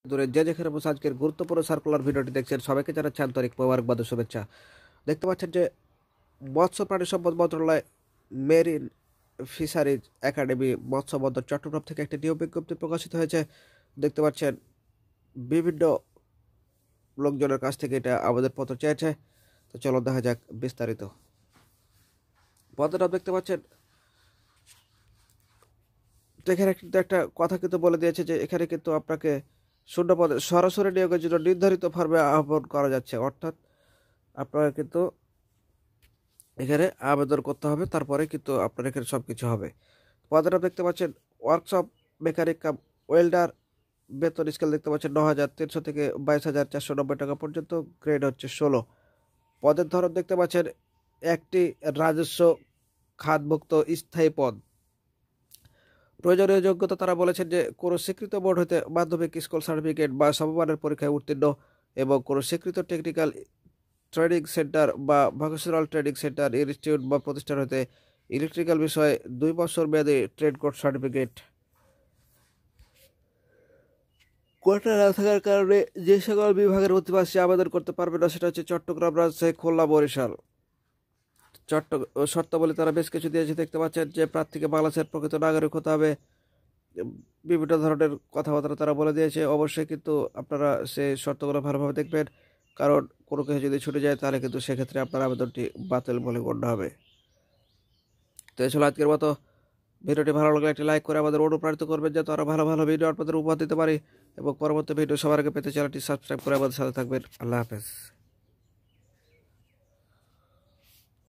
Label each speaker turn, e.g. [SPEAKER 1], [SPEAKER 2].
[SPEAKER 1] দূরে যে যেখানে বসে আজকের গুরুত্বপূর্ণ সার্কুলার ভিডিওটি দেখছেন সবাইকে জানাচ্ছি আন্তরিক মোবারকবাদ ও শুভেচ্ছা। দেখতে পাচ্ছেন যে মৎস্য প্রাণী সম্পদ মন্ত্রণালয় মেরিন ফিশারিজ একাডেমি মৎস্য বন্দর চট্টগ্রাম থেকে একটি নিয়োগ বিজ্ঞপ্তি প্রকাশিত হয়েছে। দেখতে পাচ্ছেন বিভিন্ন লোকজনের কাছ থেকে এটা আবেদনপত্র চেয়েছে। তো চলো দেখা যাক বিস্তারিত। পদের নাম দেখতে পাচ্ছেন, তো এখানে কিন্তু একটা কথা কিন্তু বলে দিয়েছে যে এখানে কিন্তু আপনাকে শূন্য পদে সরাসরি নিয়োগের জন্য নির্ধারিত ফর্মে আহ্বান করা যাচ্ছে, অর্থাৎ আপনারা কিন্তু এখানে আবেদন করতে হবে, তারপরে কিন্তু আপনার এখানে সব কিছু হবে। পদের নাম দেখতে পাচ্ছেন ওয়ার্কশপ মেকানিক কাম ওয়েল্ডার, বেতন স্কেল দেখতে পাচ্ছেন 9,300 থেকে 22,490 টাকা পর্যন্ত, গ্রেড হচ্ছে 16। পদের ধরন দেখতে পাচ্ছেন একটি রাজস্ব খাতভুক্ত স্থায়ী পদ। প্রয়োজনীয় যোগ্যতা তারা বলেছেন যে কোনো স্বীকৃত বোর্ড হতে মাধ্যমিক স্কুল সার্টিফিকেট বা সমমানের পরীক্ষায় উত্তীর্ণ এবং কোনো স্বীকৃত টেকনিক্যাল ট্রেনিং সেন্টার বা ভোকেশনাল ট্রেনিং সেন্টার ইনস্টিটিউট বা প্রতিষ্ঠান হতে ইলেকট্রিক্যাল বিষয়ে 2 বছর মেয়াদী ট্রেড কোর্স সার্টিফিকেট। কোটা না থাকার কারণে যে সকল বিভাগের অধিবাসী আবেদন করতে পারবে না সেটা হচ্ছে চট্টগ্রাম, রাজশাহী, খুলনা, বরিশাল। শর্তাবলী তারা বেশ কিছু দিয়েছে। দেখতে পাচ্ছেন যে প্রার্থীকে বাংলাদেশের প্রকৃত নাগরিক হতে হবে, বিভিন্ন ধরনের কথাবার্তা তারা বলে দিয়েছে। অবশ্যই কিন্তু আপনারা সেই শর্তগুলো ভালোভাবে দেখবেন, কারণ কোনো কিছু যদি ছুটে যায় তাহলে কিন্তু সেক্ষেত্রে আপনার আবেদনটি বাতিল বলে গণ্য হবে। তো এই ছিল আজকের মতো। ভিডিওটি ভালো লাগলে একটি লাইক করে আমাদের অনুপ্রাণিত করবেন যাতে আরও ভালো ভালো ভিডিও আপনাদের উপহার দিতে পারি, এবং পরবর্তী ভিডিও সবার আগে পেতে চ্যানেলটি সাবস্ক্রাইব করে আমাদের সাথে থাকবেন। আল্লাহ হাফেজ।